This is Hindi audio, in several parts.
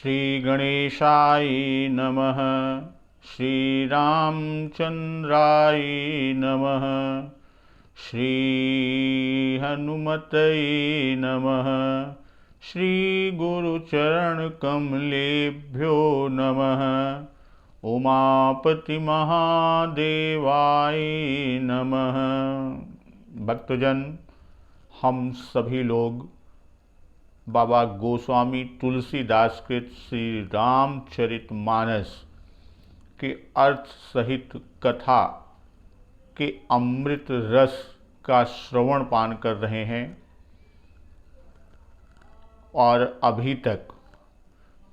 श्री गणेशाय नमः। श्री रामचंद्राय नमः। श्री हनुमतये नमः। श्री गुरुचरण कमलेभ्यो नमः। उमापति महादेवाय नमः। भक्तजन, हम सभी लोग बाबा गोस्वामी तुलसीदास कृत श्री रामचरितमानस के अर्थ सहित कथा के अमृत रस का श्रवण पान कर रहे हैं और अभी तक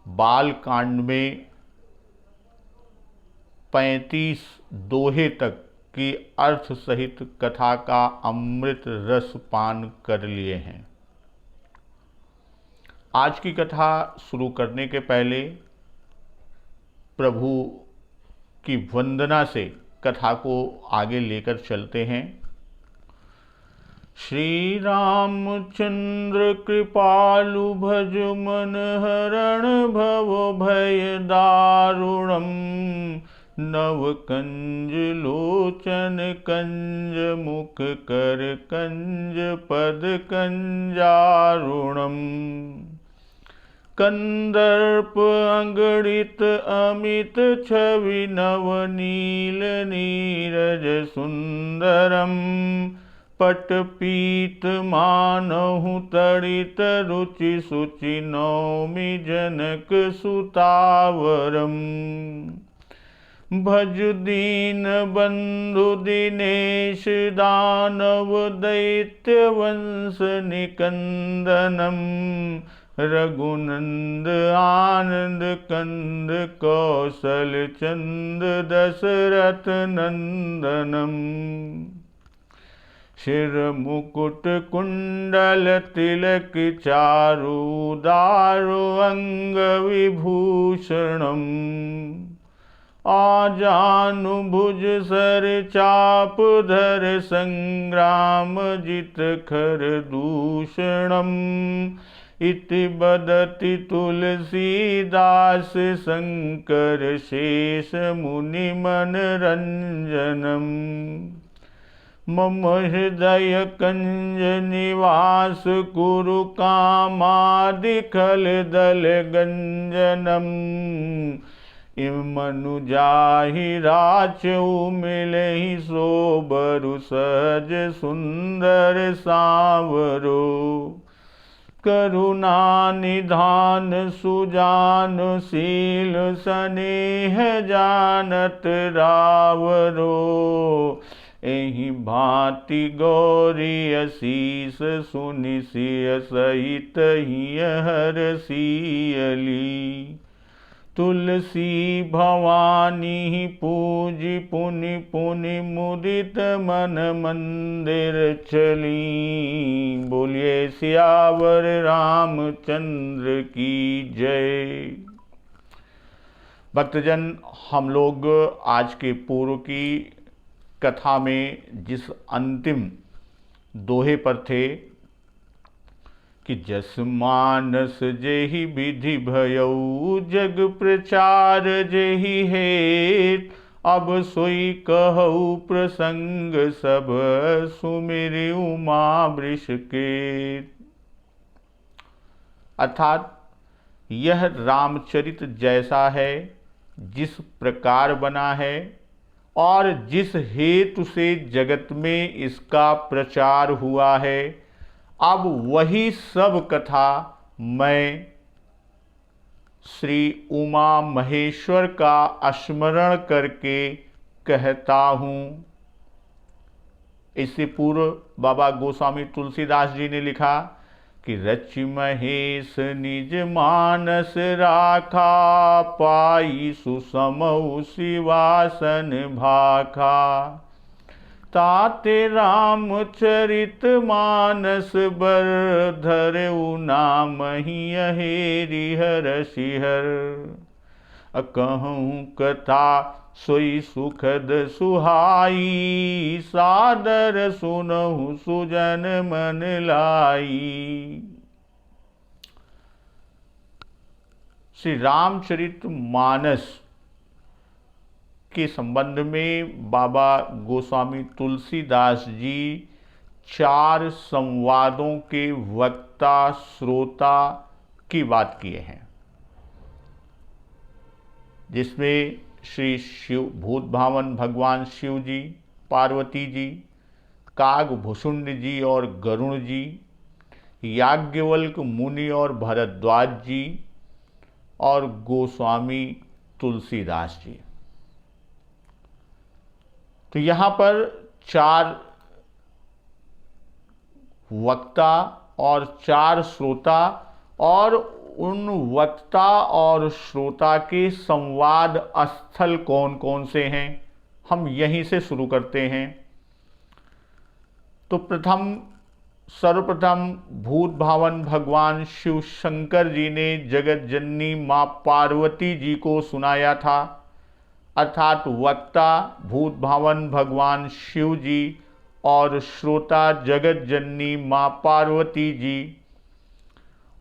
बाल कांड में 35 दोहे तक की अर्थ सहित कथा का अमृत रस पान कर लिए हैं। आज की कथा शुरू करने के पहले प्रभु की वंदना से कथा को आगे लेकर चलते हैं। श्री रामचंद्र कृपालु भज मन हरण भव भय दारुणम। नव कंज लोचन कंज मुख कर कंज पद कंजारुणम। कंदर्प अंगड़ित अमित छवि नवनील नीरज सुंदरम। पटपीत मानहु तड़ित रुचि सुचि नौमि जनक सुतावरम। भज दीन बंधु दिनेश दानव दैत्य वंश निकंदनम। रघुनंद आनंद कंद कौशल चंद दशरथ नंदनम। शिर मुकुट कुंडल तिलक चारु दारु अंग विभूषणम। आजानुभुज सर चाप धर संग्राम जित खर दूषणम। इति बदति तुलसीदास शंकर शेष मुनि मन रंजनम। मम हृदय कंज निवास कुरु कामादि खल दल गंजनम। इमनु जाहि राचउ मिलहि सोबरु सहज सुंदर सांवरो। करुणा निधान सुजान शील स्नेह जानत रावरो। एहि भांति गौरी असीस सुनि सिय सहित हिय हरसियली। तुलसी भवानी पूजी पुनि पुनि मुदित मन मंदिर चली। बोलिए सियावर रामचंद्र की जय। भक्तजन, हम लोग आज के पूर्व की कथा में जिस अंतिम दोहे पर थे कि जस मानस जेहि विधि भयउ जग प्रचार जेहि हेत। अब सोई कहु प्रसंग सब सुमिरि उमा वृषकेत। अर्थात यह रामचरित जैसा है, जिस प्रकार बना है और जिस हेतु से जगत में इसका प्रचार हुआ है, अब वही सब कथा मैं श्री उमा महेश्वर का स्मरण करके कहता हूँ। इससे पूर्व बाबा गोस्वामी तुलसीदास जी ने लिखा कि रचि महेश निज मानस राखा। पाई सुसमौ शिवासन भाखा। ताते रामचरित मानस बर धरऊ नाम ही अहेरि हरषिहर। अकहूँ कथा सोई सुखद सुहाई। सादर सुनहु सुजन मन लाई। श्री रामचरितमानस के संबंध में बाबा गोस्वामी तुलसीदास जी 4 संवादों के वक्ता श्रोता की बात किए हैं, जिसमें श्री शिव भूत भावन भगवान शिव जी, पार्वती जी, कागभूषुंड जी और गरुण जी, याज्ञवल्क्य मुनि और भरद्वाज जी और गोस्वामी तुलसीदास जी। तो यहाँ पर 4 वक्ता और 4 श्रोता, और उन वक्ता और श्रोता के संवाद स्थल कौन कौन से हैं, हम यहीं से शुरू करते हैं। तो सर्वप्रथम भूत भावन भगवान शिव शंकर जी ने जगत जननी माँ पार्वती जी को सुनाया था, अर्थात वक्ता भूत भावन भगवान शिव जी और श्रोता जगत जननी माँ पार्वती जी।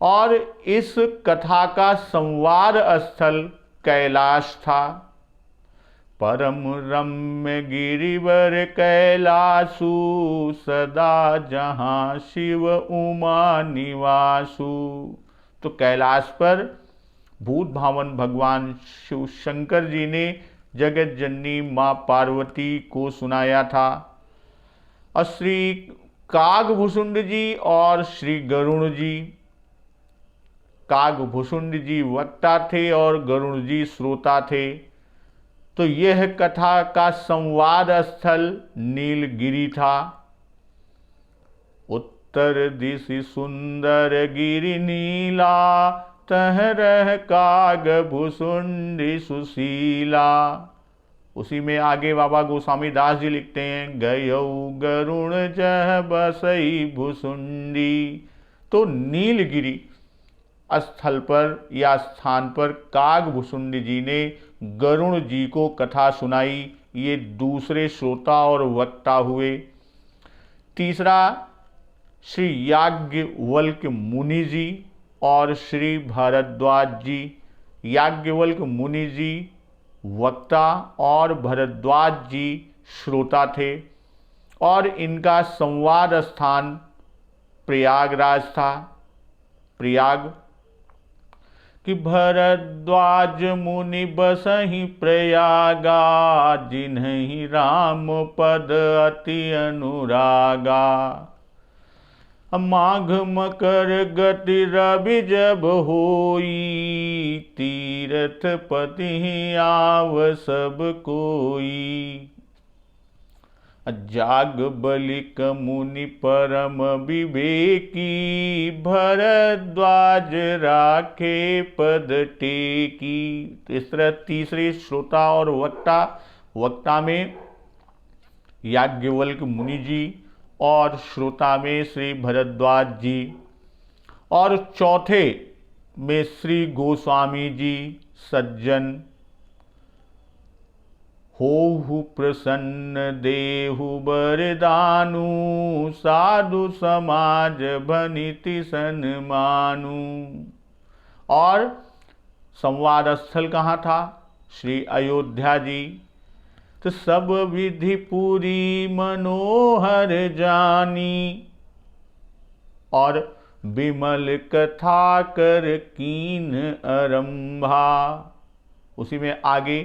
और इस कथा का संवाद स्थल कैलाश था। परम रम्य गिरिवर कैलासु, सदा जहाँ शिव उमा निवासु। तो कैलाश पर भूत भावन भगवान शिव शंकर जी ने जगत जननी माँ पार्वती को सुनाया था, और श्री कागभूषुंड जी और श्री गरुण जी, कागभूषुंड जी वक्ता थे और गरुण जी श्रोता थे। तो यह कथा का संवाद स्थल नीलगिरी था। उत्तर दिशि सुंदर गिरि नीला, तह रह कागभूषुंडी सुशीला। उसी में आगे बाबा गोस्वामी दास जी लिखते हैं, गयौ गरुण जह बसई भूषुंडी। तो नीलगिरी स्थल पर या स्थान पर कागभूषुंड जी ने गरुण जी को कथा सुनाई। ये दूसरे श्रोता और वक्ता हुए। तीसरा श्री याज्ञवल्क्य मुनि जी और श्री भरद्वाज जी। याज्ञवल्क्य मुनि जी वक्ता और भरद्वाज जी श्रोता थे, और इनका संवाद स्थान प्रयागराज था। प्रयाग कि भरद्वाज मुनि बसहि प्रयागा, जिन्हि राम पद अति अनुरागा। माघ मकर गति रवि जब होई, तीर्थ पति आव सब कोई। जाग बलिक मुनि परम विवेकी, भरद्वाज राखे पद टेकी। तो इस तरह तीसरे श्रोता और वक्ता में याज्ञवल्क्य मुनि जी और श्रोता में श्री भरद्वाज जी, और चौथे में श्री गोस्वामी जी सज्जन। होहु प्रसन्न देहु बरदानु, साधु समाज भनिति सन्मानु। और संवाद स्थल कहाँ था? श्री अयोध्या जी। तो सब विधि पूरी मनोहर जानी, और विमल कथा कर कीन आरंभा। उसी में आगे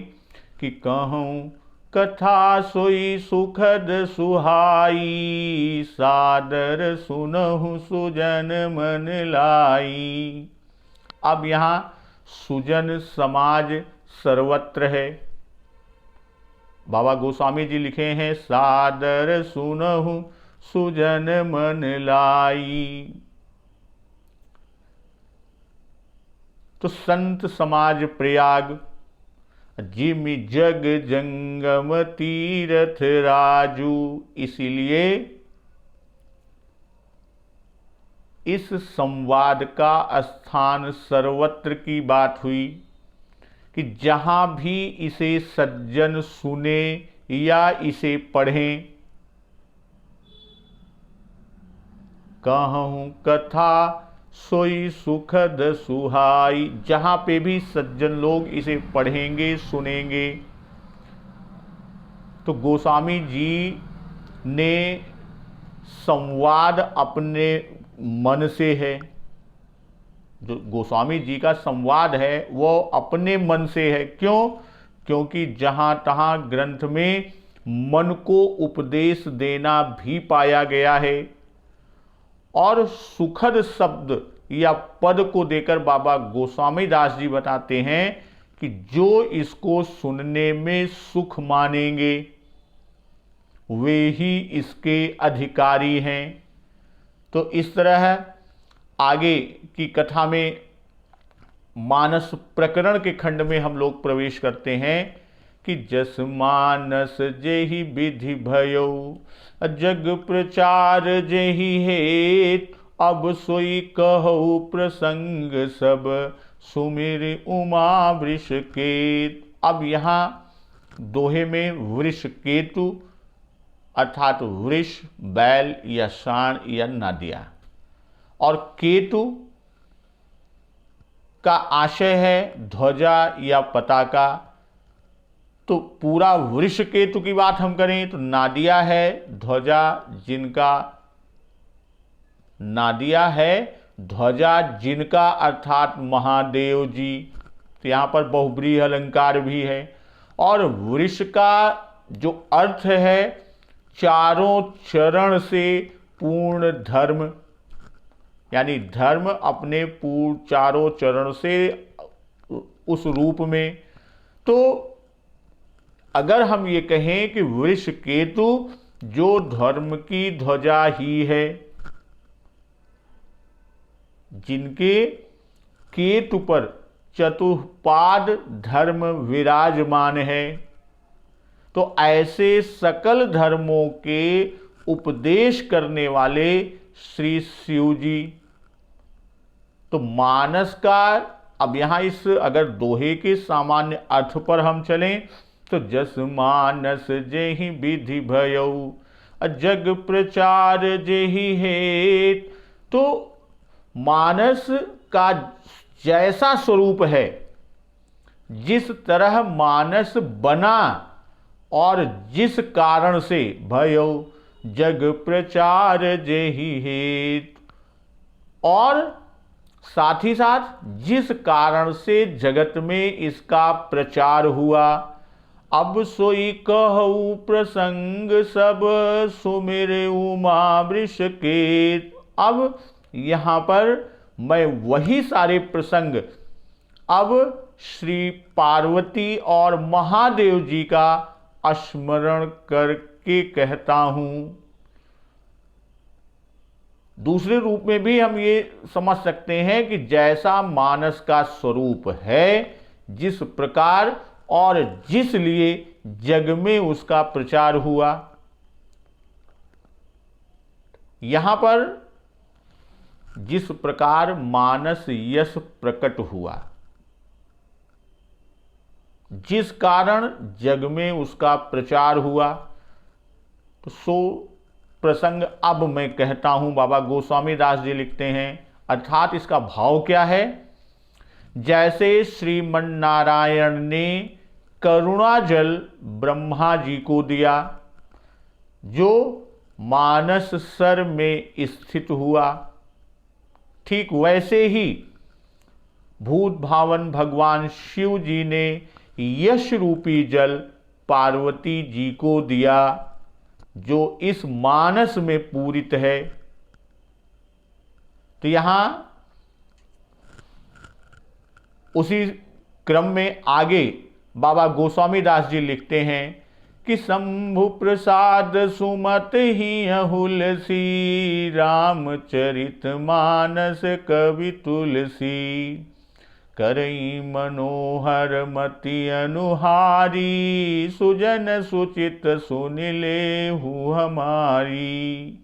कि कहूँ कथा सोई सुखद सुहाई, सादर सुनहु सुजन मन लाई। अब यहाँ सुजन समाज सर्वत्र है। बाबा गोस्वामी जी लिखे हैं, सादर सुनहु सुजन मन लाई। तो संत समाज प्रयाग, जिमि जग जंगम तीरथ राजू। इसीलिए इस संवाद का स्थान सर्वत्र की बात हुई कि जहाँ भी इसे सज्जन सुने या इसे पढ़ें। कहूँ कथा सोई सुखद सुहाई। जहाँ पे भी सज्जन लोग इसे पढ़ेंगे सुनेंगे तो गोस्वामी जी ने संवाद अपने मन से है, जो गोस्वामी जी का संवाद है वो अपने मन से है। क्यों? क्योंकि जहाँ तहाँ ग्रंथ में मन को उपदेश देना भी पाया गया है। और सुखद शब्द या पद को देकर बाबा गोस्वामी दास जी बताते हैं कि जो इसको सुनने में सुख मानेंगे वे ही इसके अधिकारी हैं। तो इस तरह आगे की कथा में मानस प्रकरण के खंड में हम लोग प्रवेश करते हैं कि जस मानस जेहि विधि भयो जग प्रचार जेहि हेत अब सोई कहु प्रसंग सब सुमिर उमा वृषकेत। अब यहाँ दोहे में वृषकेतु अर्थात वृष बैल या सांड या नादिया, और केतु का आशय है ध्वजा या पताका। तो पूरा वृष केतु की बात हम करें तो नादिया है ध्वजा, जिनका नादिया है ध्वजा जिनका अर्थात महादेव जी। तो यहाँ पर बहुब्रीहि अलंकार भी है। और वृष का जो अर्थ है चारों चरण से पूर्ण धर्म, यानी धर्म अपने पूर्ण चारों चरण से उस रूप में। तो अगर हम ये कहें कि वृष केतु जो धर्म की ध्वजा ही है, जिनके केतु पर चतुष्पाद धर्म विराजमान है, तो ऐसे सकल धर्मों के उपदेश करने वाले श्री शिव जी। तो मानस का अब यहाँ इस अगर दोहे के सामान्य अर्थ पर हम चलें तो जस मानस जेहि विधि भयो जग प्रचार जेहि हेत। तो मानस का जैसा स्वरूप है, जिस तरह मानस बना और जिस कारण से भयो जग प्रचार जेहि हेत, और साथ ही साथ जिस कारण से जगत में इसका प्रचार हुआ। अब सोई कहु प्रसंग सब सुमिर उमा वृषकेत। अब यहाँ पर मैं वही सारे प्रसंग अब श्री पार्वती और महादेव जी का स्मरण करके कहता हूँ। दूसरे रूप में भी हम ये समझ सकते हैं कि जैसा मानस का स्वरूप है, जिस प्रकार और जिस लिए जग में उसका प्रचार हुआ। यहां पर जिस प्रकार मानस यश प्रकट हुआ, जिस कारण जग में उसका प्रचार हुआ, तो सो प्रसंग अब मैं कहता हूं। बाबा गोस्वामी दास जी लिखते हैं, अर्थात इसका भाव क्या है। जैसे श्रीमन नारायण ने करुणा जल ब्रह्मा जी को दिया, जो मानस सर में स्थित हुआ, ठीक वैसे ही भूत भावन भगवान शिव जी ने यश रूपी जल पार्वती जी को दिया, जो इस मानस में पूरित है। तो यहां उसी क्रम में आगे बाबा गोस्वामी दास जी लिखते हैं कि शंभु प्रसाद सुमत ही अहुलसी रामचरित मानस कवि तुलसी करई मनोहर मति अनुहारी सुजन सुचित सुनिले हु हमारी।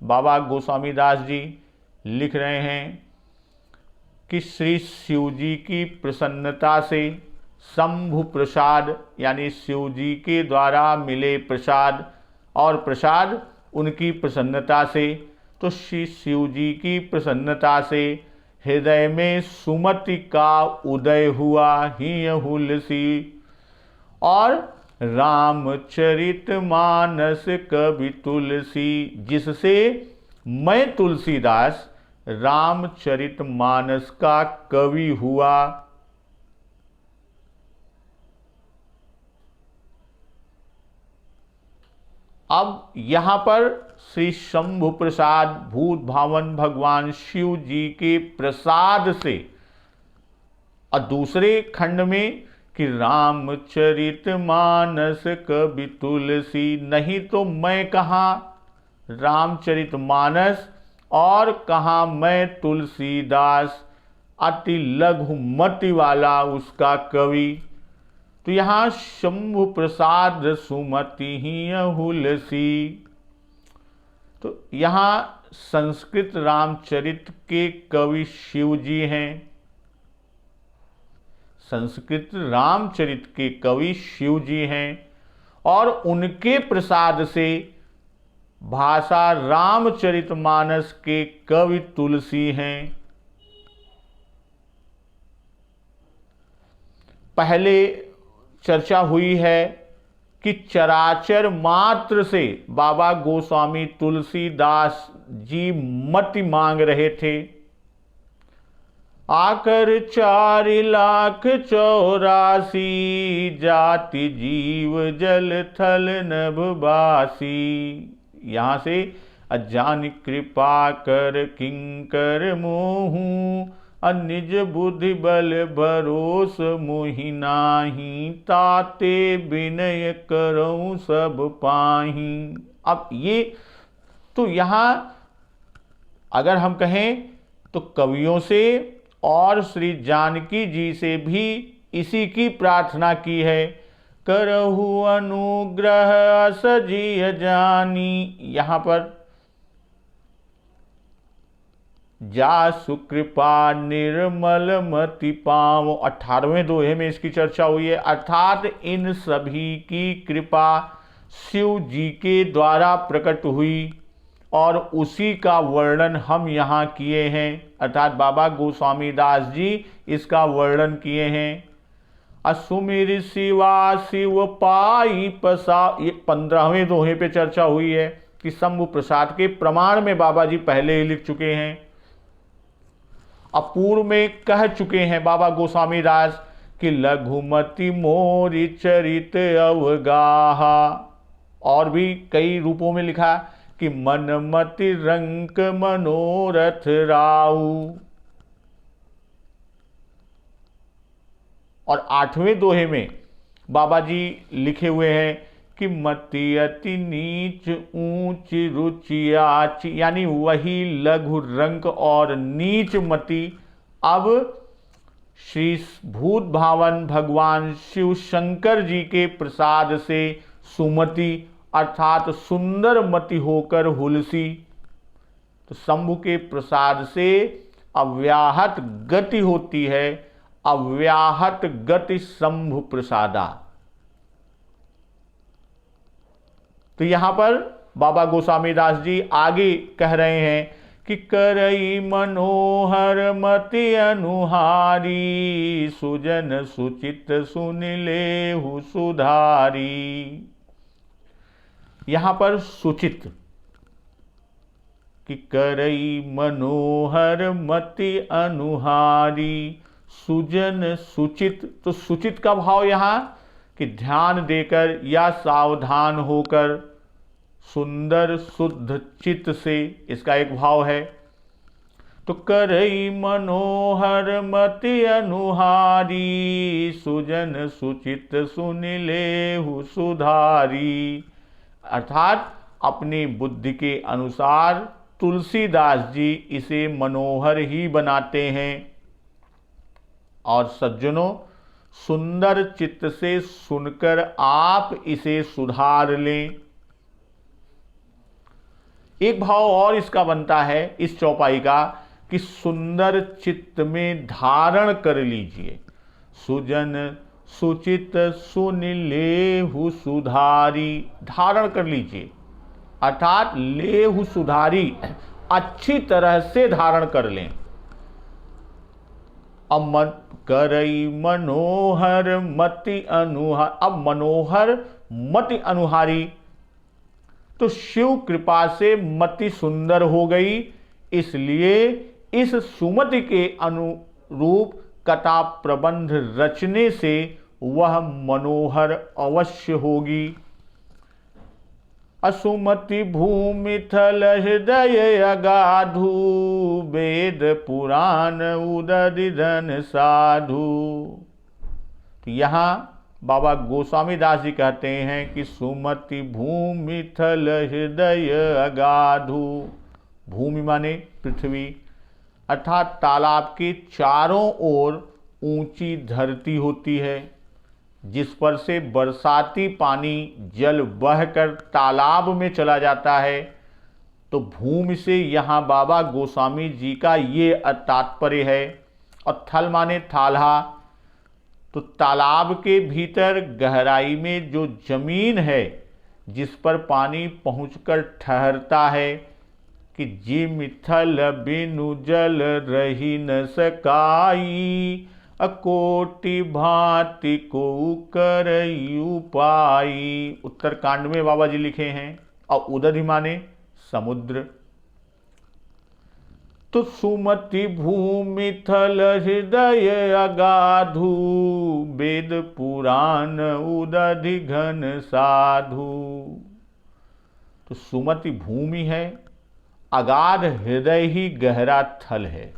बाबा गोस्वामी दास जी लिख रहे हैं कि श्री शिव जी की प्रसन्नता से शंभु प्रसाद यानी शिव जी के द्वारा मिले प्रसाद, और प्रसाद उनकी प्रसन्नता से, तो श्री शिव जी की प्रसन्नता से हृदय में सुमति का उदय हुआ ही हुलसी। और रामचरित मानस कवि तुलसी, जिससे मैं तुलसीदास रामचरित मानस का कवि हुआ। अब यहां पर श्री शंभु प्रसाद भूत भावन भगवान शिव जी के प्रसाद से, और दूसरे खंड में कि रामचरित मानस कवि तुलसी, नहीं तो मैं कहाँ रामचरित मानस और कहाँ मैं तुलसीदास, अति लघुमति वाला उसका कवि। तो यहाँ शंभु प्रसाद सुमति ही हुलसी। तो यहाँ संस्कृत रामचरित के कवि शिव जी हैं। संस्कृत रामचरित के कवि शिव जी हैं और उनके प्रसाद से भाषा रामचरितमानस के कवि तुलसी हैं। पहले चर्चा हुई है कि चराचर मात्र से बाबा गोस्वामी तुलसीदास जी मति मांग रहे थे। आकर 4,84,000 जाति जीव जल थल नभवासी। यहां से अजान कृपा कर किंकर मोहू, अनिज बुद्धि बल भरोस मोहि नाही, ताते विनय करऊं सब पाही। अब ये तो यहां अगर हम कहें तो कवियों से और श्री जानकी जी से भी इसी की प्रार्थना की है। करहु अनुग्रह सजिय जानी, यहां पर जा सुकृपा निर्मल मति पाव, 18वें दोहे में इसकी चर्चा हुई है। अर्थात इन सभी की कृपा शिव जी के द्वारा प्रकट हुई और उसी का वर्णन हम यहाँ किए हैं। अर्थात बाबा गोस्वामी दास जी इसका वर्णन किए हैं। असुमिर शिवा शिव पाई पसा, ये 15वें दोहे पे चर्चा हुई है कि शंभु प्रसाद के प्रमाण में बाबा जी पहले ही लिख चुके हैं। अपूर्व में कह चुके हैं बाबा गोस्वामी दास कि लघुमति मोरि चरित अवगाहा, और भी कई रूपों में लिखा कि मनमति रंक मनोरथ राऊ। और 8वें दोहे में बाबा जी लिखे हुए हैं कि मति अति नीच ऊंच रुचि आची, यानी वही लघु रंक और नीच मति अब श्री भूत भावन भगवान शिव शंकर जी के प्रसाद से सुमति अर्थात सुंदर मति होकर हुलसी। तो शंभु के प्रसाद से अव्याहत गति होती है, अव्याहत गति शंभु प्रसादा। तो यहां पर बाबा गोस्वामी दास जी आगे कह रहे हैं कि करई मनोहर मति अनुहारी, सुजन सुचित सुन लेहु सुधारी। यहां पर सुचित कि करई मनोहर मति अनुहारी, सुजन सुचित। तो सुचित का भाव यहां कि ध्यान देकर या सावधान होकर, सुंदर शुद्ध चित्त से, इसका एक भाव है। तो करई मनोहर मति अनुहारी, सुजन सुचित सुन लेहु सुधारी। अर्थात अपनी बुद्धि के अनुसार तुलसीदास जी इसे मनोहर ही बनाते हैं। और सज्जनों, सुंदर चित्त से सुनकर आप इसे सुधार लें। एक भाव और इसका बनता है इस चौपाई का कि सुंदर चित्त में धारण कर लीजिए। सुजन सुचित सुन लेहु सुधारी, धारण कर लीजिए अर्थात लेहु सुधारी, अच्छी तरह से धारण कर लें। अमन करई मनोहर मति अनुहार। अब मनोहर मति अनुहारी, तो शिव कृपा से मति सुंदर हो गई, इसलिए इस सुमति के अनुरूप कथा प्रबंध रचने से वह मनोहर अवश्य होगी। असुमति भूमि थल हृदय अगाधु, वेद पुराण उदधि धन साधु। तो यहां बाबा गोस्वामी दास जी कहते हैं कि सुमति भूमि थल हृदय अगाधु। भूमि माने पृथ्वी, अर्थात तालाब के चारों ओर ऊंची धरती होती है, जिस पर से बरसाती पानी जल बहकर तालाब में चला जाता है। तो भूमि से यहाँ बाबा गोस्वामी जी का ये तात्पर्य है। और थल माने थाला, तो तालाब के भीतर गहराई में जो जमीन है जिस पर पानी पहुंचकर ठहरता है, कि जी मिथल बिनु जल रही न सकाई, अकोटि भांति को करयु पाई। उत्तरकांड में बाबा जी लिखे हैं। और उदधि माने समुद्र। तो सुमति भूमि थल हृदय अगाधु, वेद पुराण उदधि घन साधु। तो सुमति भूमि है, अगाध हृदय ही गहरा थल है,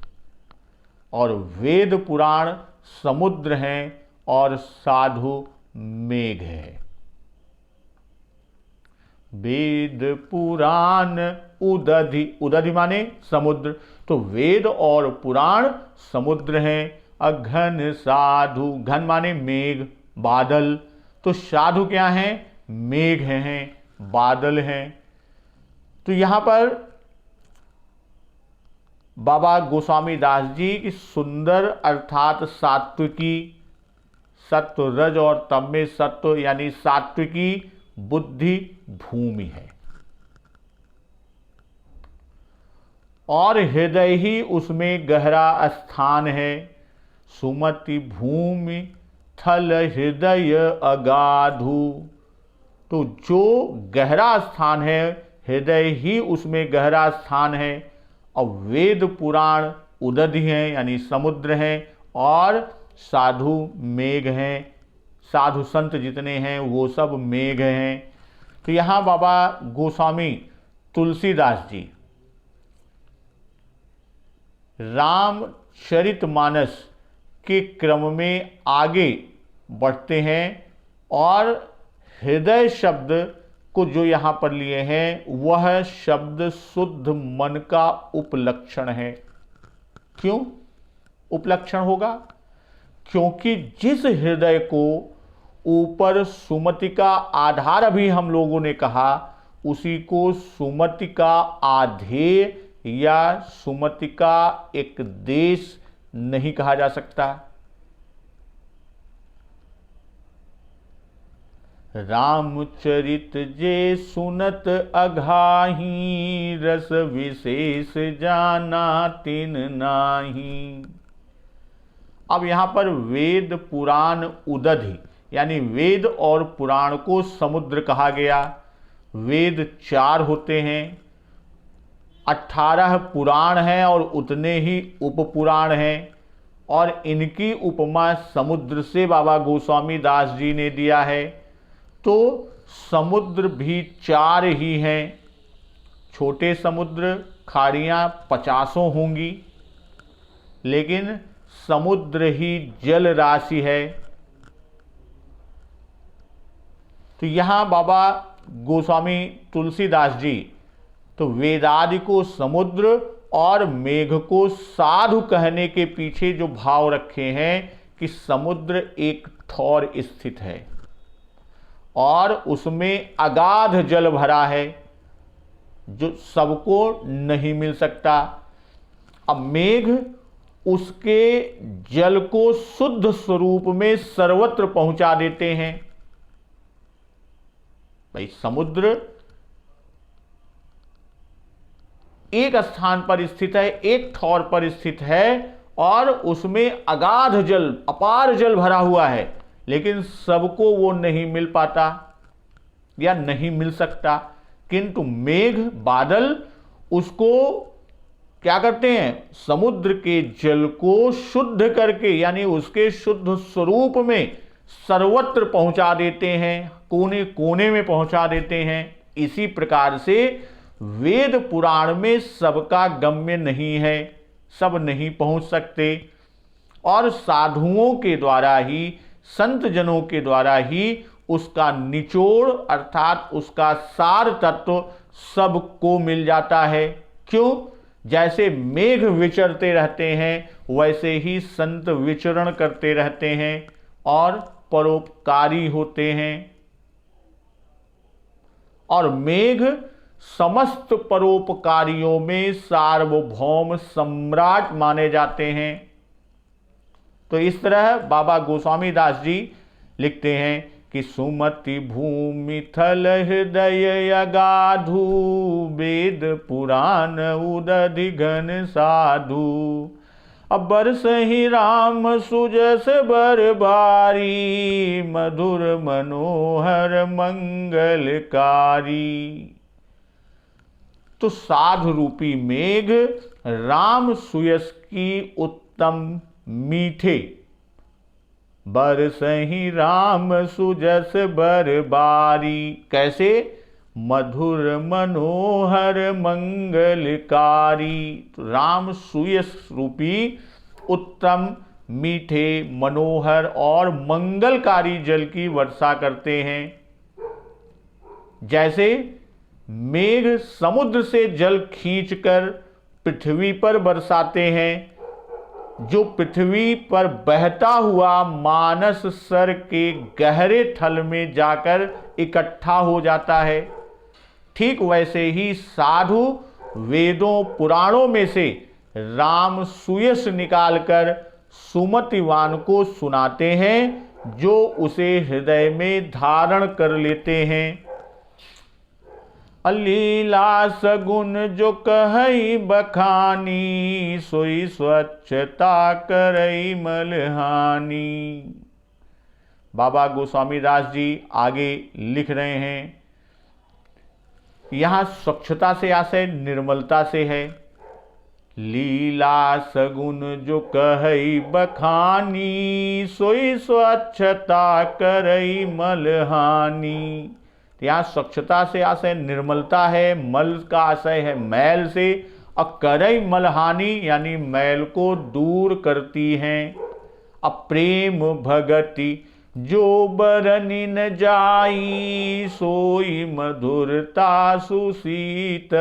और वेद पुराण समुद्र हैं, और साधु मेघ है। वेद पुराण उदधि, उदधि माने समुद्र, तो वेद और पुराण समुद्र हैं। अघन साधु, घन माने मेघ बादल, तो साधु क्या हैं? मेघ हैं, बादल हैं। तो यहां पर बाबा गोस्वामी दास जी की सुंदर अर्थात सात्विकी, सत्व रज और तम में सत्व यानी सात्विकी बुद्धि भूमि है, और हृदय ही उसमें गहरा स्थान है। सुमति भूमि थल हृदय अगाधु, तो जो गहरा स्थान है हृदय ही उसमें गहरा स्थान है। और वेद पुराण उदधि हैं यानी समुद्र हैं, और साधु मेघ हैं, साधु संत जितने हैं वो सब मेघ हैं। तो यहाँ बाबा गोस्वामी तुलसीदास जी रामचरितमानस के क्रम में आगे बढ़ते हैं, और हृदय शब्द को जो यहाँ पर लिए हैं वह शब्द शुद्ध मन का उपलक्षण है। क्यों उपलक्षण होगा? क्योंकि जिस हृदय को ऊपर सुमति का आधार अभी हम लोगों ने कहा, उसी को सुमति का आधेय या सुमति का एक देश नहीं कहा जा सकता। रामचरित जे सुनत अघाही, रस विशेष जाना तिन नाही। अब यहां पर वेद पुराण उदधि यानी वेद और पुराण को समुद्र कहा गया। वेद 4 होते हैं, 18 पुराण हैं और उतने ही उपपुराण हैं, और इनकी उपमा समुद्र से बाबा गोस्वामी दास जी ने दिया है। तो समुद्र भी 4 ही हैं। छोटे समुद्र खाड़ियाँ 50 होंगी, लेकिन समुद्र ही जल राशि है। तो यहाँ बाबा गोस्वामी तुलसीदास जी तो वेदादि को समुद्र और मेघ को साधु कहने के पीछे जो भाव रखे हैं कि समुद्र एक ठौर स्थित है और उसमें अगाध जल भरा है जो सबको नहीं मिल सकता। अब मेघ उसके जल को शुद्ध स्वरूप में सर्वत्र पहुंचा देते हैं। भाई समुद्र एक स्थान पर स्थित है, एक ठौर पर स्थित है, और उसमें अगाध जल, अपार जल भरा हुआ है, लेकिन सबको वो नहीं मिल पाता या नहीं मिल सकता। किंतु मेघ, बादल उसको क्या करते हैं, समुद्र के जल को शुद्ध करके, यानी उसके शुद्ध स्वरूप में सर्वत्र पहुंचा देते हैं, कोने कोने में पहुंचा देते हैं। इसी प्रकार से वेद पुराण में सबका गम्य नहीं है, सब नहीं पहुंच सकते, और साधुओं के द्वारा ही, संत जनों के द्वारा ही उसका निचोड़ अर्थात उसका सार तत्व सबको मिल जाता है। क्यों? जैसे मेघ विचरते रहते हैं वैसे ही संत विचरण करते रहते हैं और परोपकारी होते हैं, और मेघ समस्त परोपकारियों में सार्वभौम सम्राट माने जाते हैं। तो इस तरह बाबा गोस्वामी दास जी लिखते हैं कि सुमति भूमि थल हृदय अगाधु, वेद पुराण उदधि घन साधु, अबर सही राम सुजस बरबारी, मधुर मनोहर मंगलकारी। तो साधु रूपी मेघ राम सुयस की उत्तम मीठे, बरसहि राम सुजस बरबारी, कैसे? मधुर मनोहर मंगलकारी। तो राम सुयस रूपी उत्तम, मीठे, मनोहर और मंगलकारी जल की वर्षा करते हैं। जैसे मेघ समुद्र से जल खींचकर पृथ्वी पर बरसाते हैं, जो पृथ्वी पर बहता हुआ मानस सर के गहरे थल में जाकर इकट्ठा हो जाता है, ठीक वैसे ही साधु वेदों पुराणों में से राम सुयस निकालकर सुमतिवान को सुनाते हैं, जो उसे हृदय में धारण कर लेते हैं। अलीला सगुन जो कहई बखानी, सोई स्वच्छता करई मलहानी। बाबा गोस्वामी दास जी आगे लिख रहे हैं, यहां स्वच्छता से आशय निर्मलता से है। लीला सगुन जो कहई बखानी, सोई स्वच्छता करई मलहानी। यहां स्वच्छता से आशय निर्मलता है, मल का आशय है मैल से, और करई मलहानी यानी मैल को दूर करती हैं। अप्रेम भगति जो बरनी न जाई, सोई मधुरता सुशीतलताई।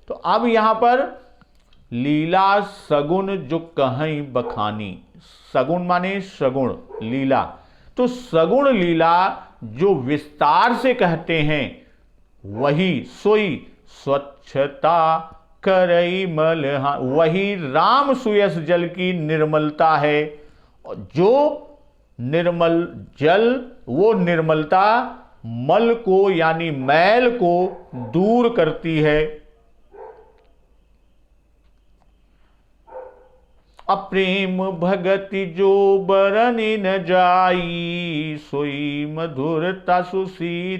तो अब यहां पर लीला सगुन जो कहीं बखानी, सगुण माने सगुण, लीला, तो सगुण लीला जो विस्तार से कहते हैं वही सोई स्वच्छता करई मलहा, वही राम सुयस जल की निर्मलता है। जो निर्मल जल, वो निर्मलता मल को यानी मैल को दूर करती है। अप्रेम भगति जो बरनी न जाई, सोई मधुरता सुशीतलताई।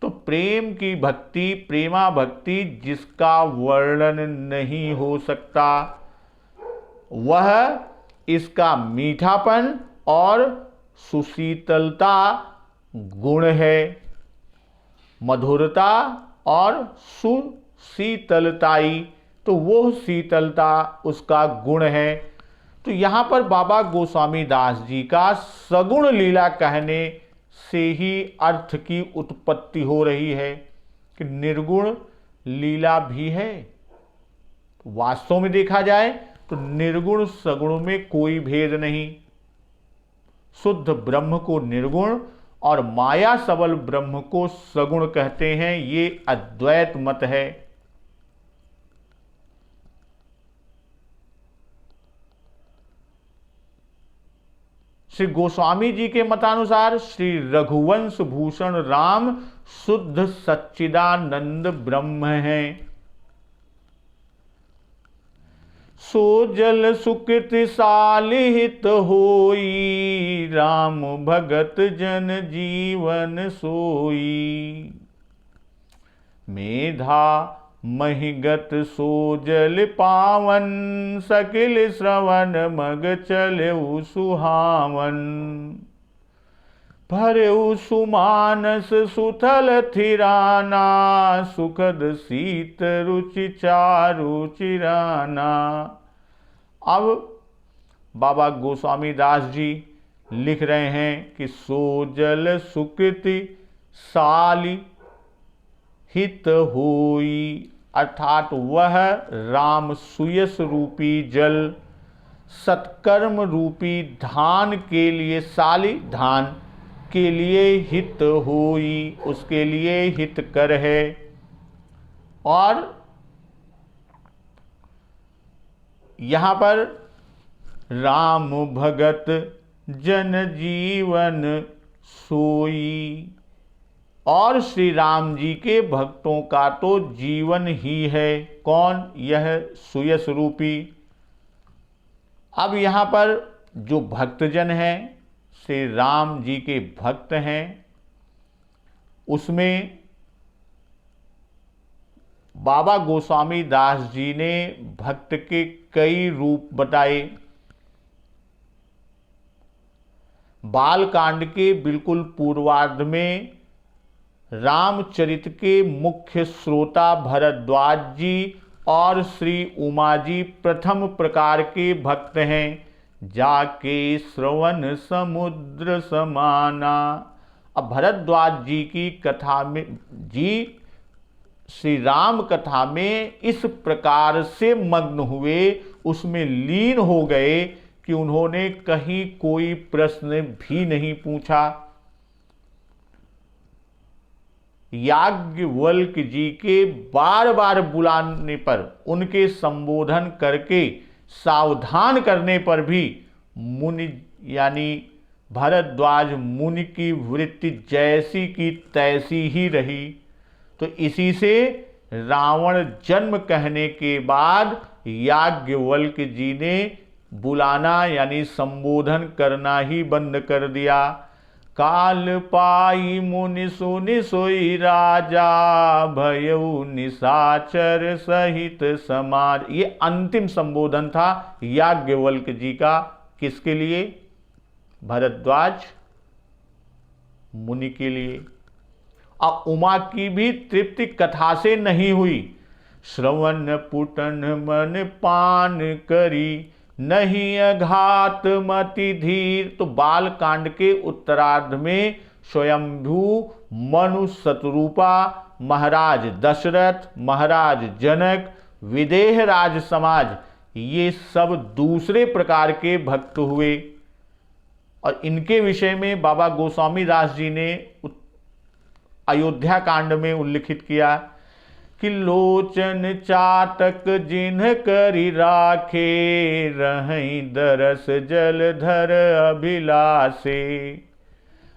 तो प्रेम की भक्ति, प्रेमा भक्ति जिसका वर्णन नहीं हो सकता, वह इसका मीठापन और सुशीतलता गुण है, मधुरता और सुशीतलताई, तो वो शीतलता उसका गुण है। तो यहां पर बाबा गोस्वामी दास जी का सगुण लीला कहने से ही अर्थ की उत्पत्ति हो रही है कि निर्गुण लीला भी है। वास्तव में देखा जाए तो निर्गुण सगुण में कोई भेद नहीं। शुद्ध ब्रह्म को निर्गुण और माया सबल ब्रह्म को सगुण कहते हैं, ये अद्वैत मत है। श्री गोस्वामी जी के मतानुसार श्री रघुवंश भूषण राम शुद्ध सच्चिदानंद ब्रह्म हैं। सो जल सुकृत सालिहित होई, राम भगत जन जीवन सोई। मेधा महिगत सो जल पावन, सकिल श्रवण मग चलऊ सुहावन। भरेऊ सुमानस सुथल थिराना, सुखद शीत रुचि चारु चिराना। अब बाबा गोस्वामी दास जी लिख रहे हैं कि सोजल सुकृति साली हित होई, अर्थात वह राम सुयस रूपी जल सत्कर्म रूपी धान के लिए, साली धान के लिए हित होई, उसके लिए हितकर है। और यहां पर राम भगत जन जीवन सोई, और श्री राम जी के भक्तों का तो जीवन ही है। कौन? यह सुयस रूपी। अब यहां पर जो भक्तजन हैं, श्री राम जी के भक्त हैं, उसमें बाबा गोस्वामी दास जी ने भक्त के कई रूप बताए। बालकांड के बिल्कुल पूर्वार्ध में रामचरित के मुख्य श्रोता भरद्वाज जी और श्री उमा जी प्रथम प्रकार के भक्त हैं। जाके श्रवण समुद्र समाना। अब भरद्वाज जी की कथा में श्री राम कथा में इस प्रकार से मग्न हुए, उसमें लीन हो गए कि उन्होंने कहीं कोई प्रश्न भी नहीं पूछा। याज्ञवल्क जी के बार बार बुलाने पर, उनके संबोधन करके सावधान करने पर भी मुनि यानी भरद्वाज मुनि की वृत्ति जैसी की तैसी ही रही। तो इसी से रावण जन्म कहने के बाद याज्ञवल्क जी ने बुलाना यानी संबोधन करना ही बंद कर दिया। काल पाई मुनि सुनि सोई राजा, भयउ निशाचर सहित समाज। ये अंतिम संबोधन था याज्ञवल्क जी का। किसके लिए? भरद्वाज मुनि के लिए। अब उमा की भी तृप्ति कथा से नहीं हुई। श्रवण पुटन मन पान करी, नहीं अघात मति धीर। तो बाल कांड के उत्तरार्ध में स्वयंभू मनु शतरूपा, महाराज दशरथ, महाराज जनक, विदेह राज समाज, ये सब दूसरे प्रकार के भक्त हुए। और इनके विषय में बाबा गोस्वामी दास जी ने अयोध्या कांड में उल्लिखित किया कि लोचन चातक जिन्ह करि राखे, रहई दरस जलधर अभिलाषे।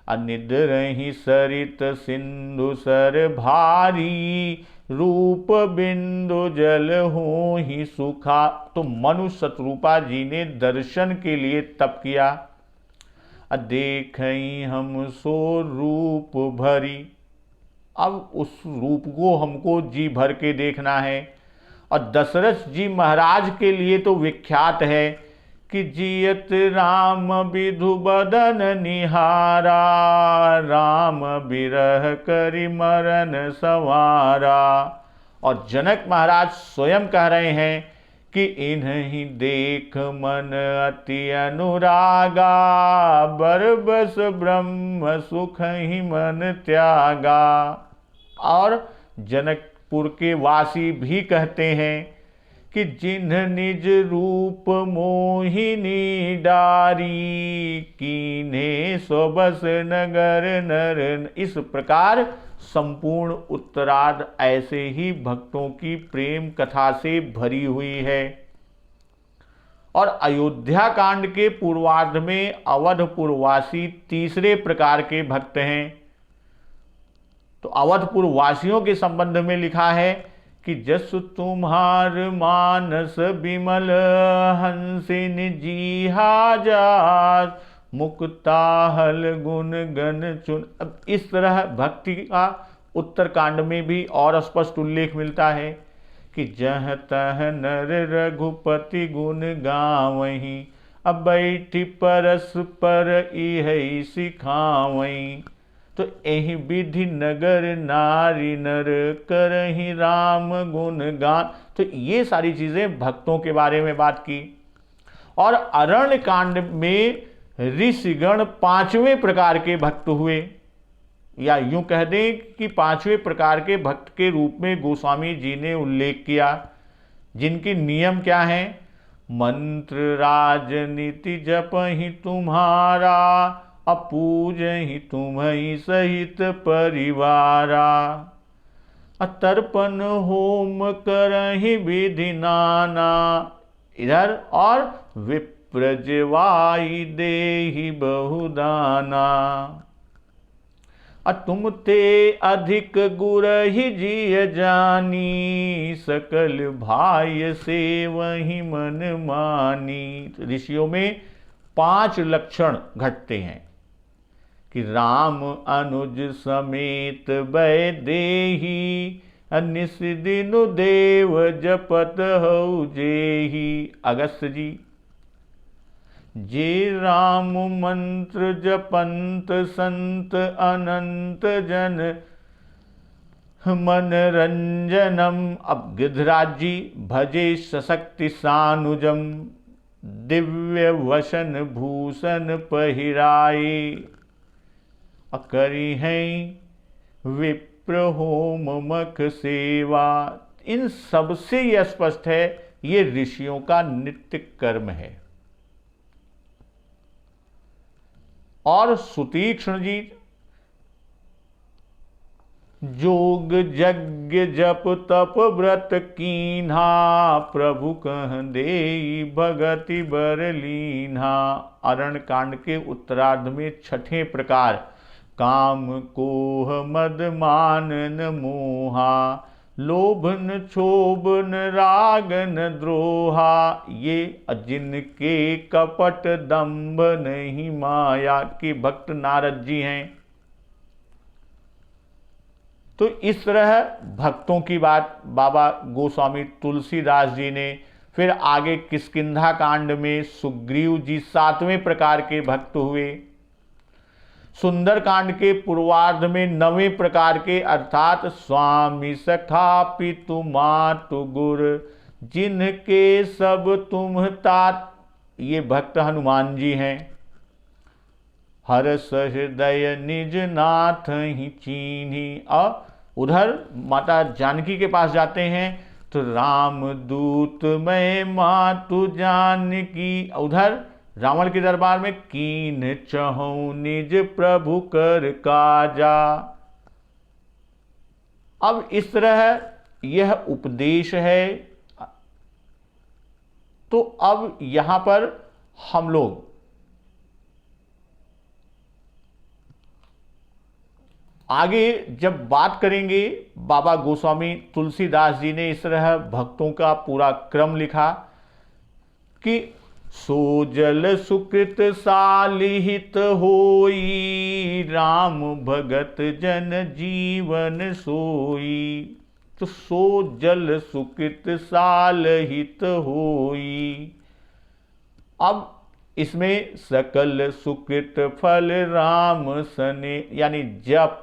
अनिद्रहि सरित सिंधु सर भारी, रूप बिंदु जल हो ही सुखा। तो मनु शतरूपा जी ने दर्शन के लिए तप किया। देखई हम सो रूप भरी। अब उस रूप को हमको जी भर के देखना है। और दशरथ जी महाराज के लिए तो विख्यात है कि जियत राम विधु बदन निहारा, राम बिरह करि मरन संवारा। और जनक महाराज स्वयं कह रहे हैं कि इन्हीं देख मन अति अनुरागा, बरबस ब्रह्म सुख ही मन त्यागा। और जनकपुर के वासी भी कहते हैं कि जिन्ह निज रूप मोहिनी डारी, कीन्हे सोबस नगर नर। इस प्रकार संपूर्ण उत्तरार्ध ऐसे ही भक्तों की प्रेम कथा से भरी हुई है। और अयोध्या कांड के पूर्वार्ध में अवधपुरवासी तीसरे प्रकार के भक्त हैं। तो अवधपुर वासियों के संबंध में लिखा है कि जस तुम्हार मानस विमल हंसिन जी हाजार मुक्ताहल गुण गण चुन। अब इस तरह भक्ति का उत्तर कांड में भी और स्पष्ट उल्लेख मिलता है कि जह तह नर रघुपति गुण गावहीं अब बैठी परस पर इहि सिखावहीं। तो एहि विधि नगर नारी नर करहि राम गुण गान। तो ये सारी चीजें भक्तों के बारे में बात की। और अरण्य कांड में ऋषिगण पांचवें प्रकार के भक्त हुए, या यूं कह दें कि पांचवें प्रकार के भक्त के रूप में गोस्वामी जी ने उल्लेख किया, जिनके नियम क्या हैं। मंत्र राजनीति जपहि तुम्हारा अपूजहि तुम्हि सहित परिवारा तर्पण होम करहि विधि नाना। इधर और विप्रजवाई देहि बहुदाना तुम ते अधिक गुरहि जिय जानी सकल भाई से वही मन मानी। ऋषियों में 5 लक्षण घटते हैं कि राम अनुज समेत वैदेही निस दिन देव जपत हऊ जेही। अगस्त्य जी जे राम मंत्र जपंत संत अनंत जन मनरंजनम। अब गिद्धराज जी भजे सशक्ति सानुजम दिव्य वसन भूषण पहिराए करी हैं विप्र होम मख सेवा। इन सबसे यह स्पष्ट है ये ऋषियों का नित्य कर्म है। और सुतीक्ष्ण जी जोग यज्ञ जप तप व्रत कीन्हा प्रभु कह देई भगति बर लीन्हा। अरण्य कांड के उत्तरार्ध में 6ठे प्रकार काम कोह मद मान न मोहा लोभ न क्षोभ न राग न द्रोहा ये जिनके कपट दंभ नहीं माया के भक्त नारद जी हैं। तो इस तरह भक्तों की बात बाबा गोस्वामी तुलसीदास जी ने, फिर आगे किष्किंधा कांड में सुग्रीव जी 7वें प्रकार के भक्त हुए। सुंदर कांड के पूर्वार्ध में 9वें प्रकार के अर्थात स्वामी सखा पितु मातु गुर जिनके सब तुम तात, ये भक्त हनुमान जी हैं। हर सहृदय निज नाथ ही चीन्ही। और उधर माता जानकी के पास जाते हैं तो राम दूत मैं मातु जानकी। उधर रावण के दरबार में कीन चहु निज प्रभु कर काजा। अब इस तरह यह उपदेश है। तो अब यहां पर हम लोग आगे जब बात करेंगे, बाबा गोस्वामी तुलसीदास जी ने इस तरह भक्तों का पूरा क्रम लिखा कि सो जल सुकृत सालिहित होई राम भगत जन जीवन सोई। तो सो जल सुकृत सालहित होई। अब इसमें सकल सुकृत फल राम सने, यानी जप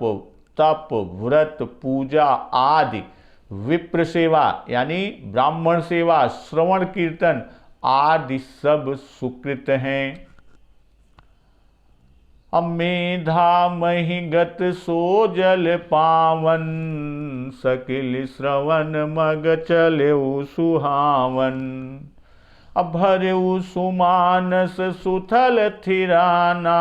तप व्रत पूजा आदि, विप्र सेवा यानी ब्राह्मण सेवा, श्रवण कीर्तन आदि सब सुकृत हैं। मेधा महिगत सो जल पावन सकिल श्रवण मग चलेउ सुहावन। भरेउ सुमानस सुथल थिराना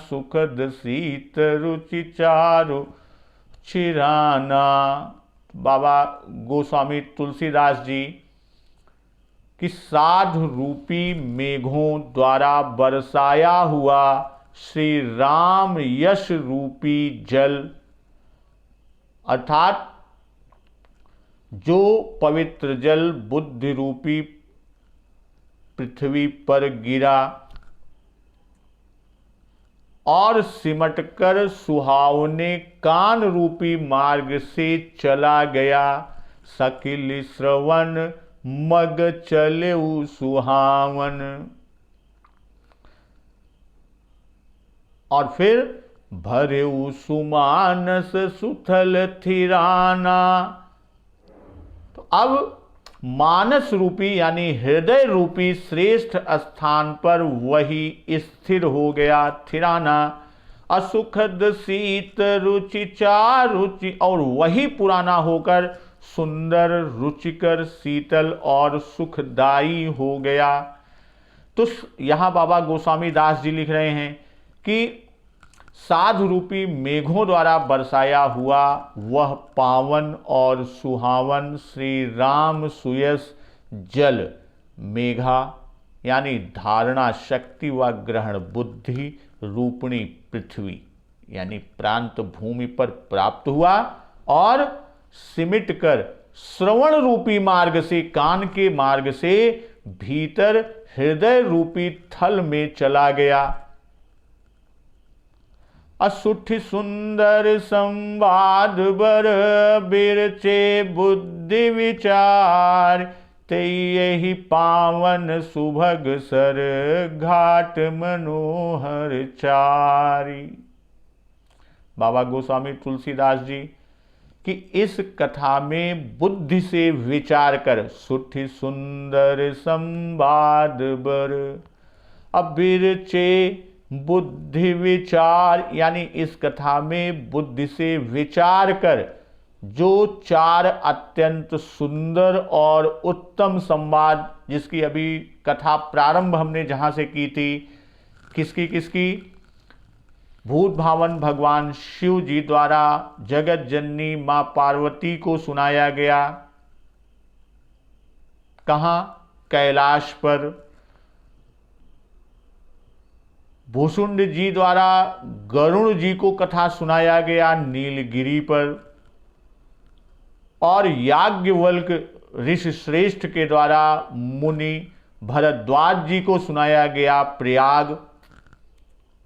सुखद शीत रुचि चारु छिराना। बाबा गोस्वामी तुलसीदास जी कि साधु रूपी मेघों द्वारा बरसाया हुआ श्री राम यश रूपी जल अर्थात जो पवित्र जल बुद्धि रूपी पृथ्वी पर गिरा और सिमटकर सुहावने कान रूपी मार्ग से चला गया, सकिल श्रवण मग चले सुहावन। और फिर भरे सुमानस सुथल थिराना। तो अब मानस रूपी यानी हृदय रूपी श्रेष्ठ स्थान पर वही स्थिर हो गया, थिराना। असुखद शीत रुचि चारुचि, और वही पुराना होकर सुंदर रुचिकर शीतल और सुखदाई हो गया। तो यहां बाबा गोस्वामी दास जी लिख रहे हैं कि साधु रूपी मेघों द्वारा बरसाया हुआ वह पावन और सुहावन श्री राम सुयस जल मेघा यानी धारणा शक्ति व ग्रहण बुद्धि रूपिणी पृथ्वी यानी प्रांत भूमि पर प्राप्त हुआ और सिमट कर श्रवण रूपी मार्ग से, कान के मार्ग से भीतर हृदय रूपी थल में चला गया। असुठ सुंदर संवाद बर बिरचे बुद्धि विचार, ते यही पावन सुभग सर घाट मनोहर चारी। बाबा गोस्वामी तुलसीदास जी कि इस कथा में बुद्धि से विचार कर, सुठी सुंदर संवाद बर, अबिरचे बुद्धि विचार यानी इस कथा में बुद्धि से विचार कर जो चार अत्यंत सुंदर और उत्तम संवाद, जिसकी अभी कथा प्रारंभ हमने जहां से की थी, किसकी भूत भावन भगवान शिव जी द्वारा जगत जननी मां पार्वती को सुनाया गया। कहां? कैलाश पर। भूषुंड जी द्वारा गरुण जी को कथा सुनाया गया नीलगिरी पर, और याज्ञवल्क ऋषि श्रेष्ठ के द्वारा मुनि भरद्वाज जी को सुनाया गया प्रयाग।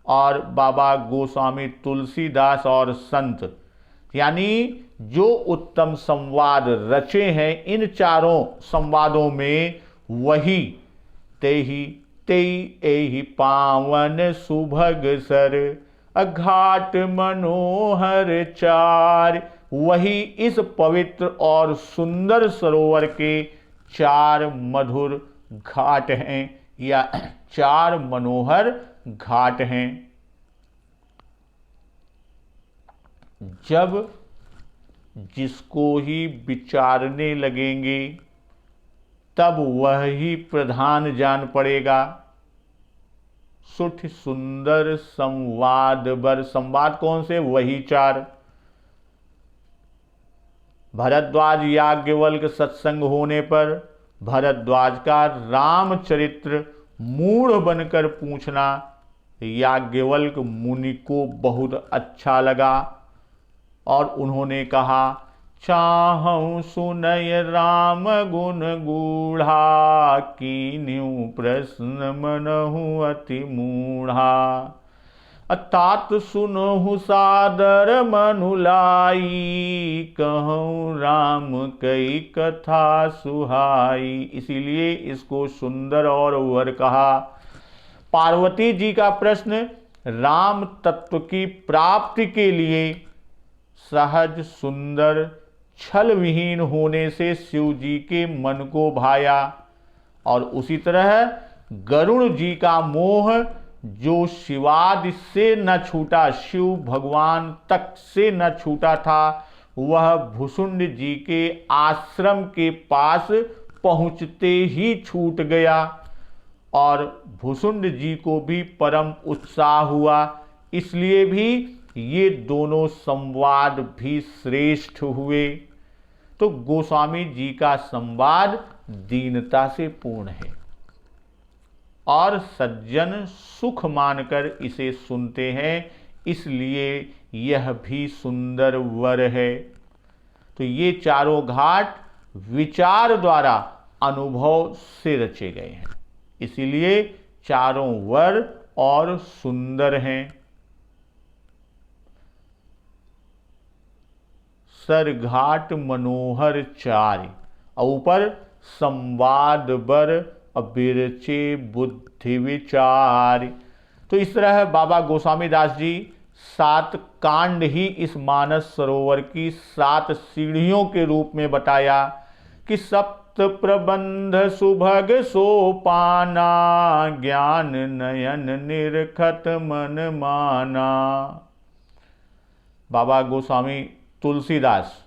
और बाबा गोस्वामी तुलसीदास और संत यानी जो उत्तम संवाद रचे हैं इन चारों संवादों में, वही तेहि पावन सुभग सर अघाट मनोहर चार, वही इस पवित्र और सुंदर सरोवर के चार मधुर घाट हैं या चार मनोहर घाट हैं। जब जिसको ही विचारने लगेंगे तब वह ही प्रधान जान पड़ेगा। सुठ सुंदर संवाद बर, संवाद कौन से? वही चार। भरद्वाज याज्ञवल्क सत्संग होने पर भरद्वाज का रामचरित्र मूढ़ बनकर पूछना याज्ञवल्क मुनि को बहुत अच्छा लगा और उन्होंने कहा, चाहूं सुनय राम गुण गूढ़ा, कीन्यू प्रश्न मनहु अति मूढ़ा, अतात सुनहु सादर मनुलाई, कहूँ राम कई कथा सुहाई। इसीलिए इसको सुंदर और वर कहा। पार्वती जी का प्रश्न राम तत्व की प्राप्ति के लिए सहज सुंदर छल विहीन होने से शिव जी के मन को भाया, और उसी तरह गरुण जी का मोह जो शिवादि से न छूटा, शिव भगवान तक से न छूटा था, वह भुसुंड जी के आश्रम के पास पहुंचते ही छूट गया और भुसुंड जी को भी परम उत्साह हुआ। इसलिए भी ये दोनों संवाद भी श्रेष्ठ हुए। तो गोस्वामी जी का संवाद दीनता से पूर्ण है और सज्जन सुख मानकर इसे सुनते हैं, इसलिए यह भी सुंदर वर है। तो ये चारों घाट विचार द्वारा अनुभव से रचे गए हैं, इसीलिए चारों वर और सुंदर हैं। सरघाट मनोहर चारि, और ऊपर संवाद बर अबिरचे बुद्धि विचार। तो इस तरह बाबा गोस्वामी दास जी 7 कांड ही इस मानस सरोवर की 7 सीढ़ियों के रूप में बताया कि सप्त प्रबंध सुभग सोपाना, ज्ञान नयन निरखत मन माना। बाबा गोस्वामी तुलसीदास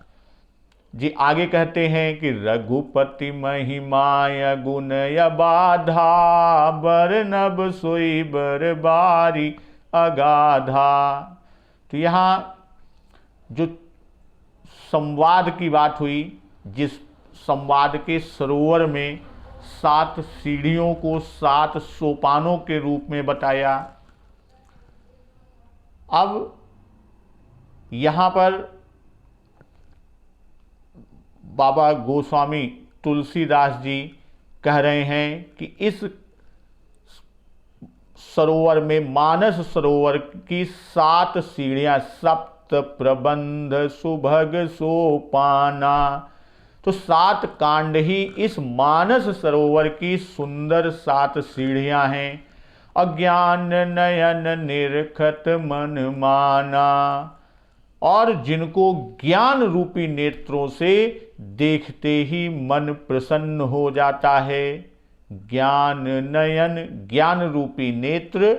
जी आगे कहते हैं कि रघुपति महिमा गुण या बाधा, बरनब सोई बर बारी अगाधा। तो यहाँ जो संवाद की बात हुई, जिस संवाद के सरोवर में 7 सीढ़ियों को 7 सोपानों के रूप में बताया। अब यहाँ पर बाबा गोस्वामी तुलसीदास जी कह रहे हैं कि इस सरोवर में, मानस सरोवर की 7 सीढ़ियां, सप्त प्रबंध सुभग सोपाना, तो 7 कांड ही इस मानस सरोवर की सुंदर 7 सीढ़ियां हैं। अज्ञान नयन निरखत मन माना, और जिनको ज्ञान रूपी नेत्रों से देखते ही मन प्रसन्न हो जाता है। ज्ञान नयन, ज्ञान रूपी नेत्र,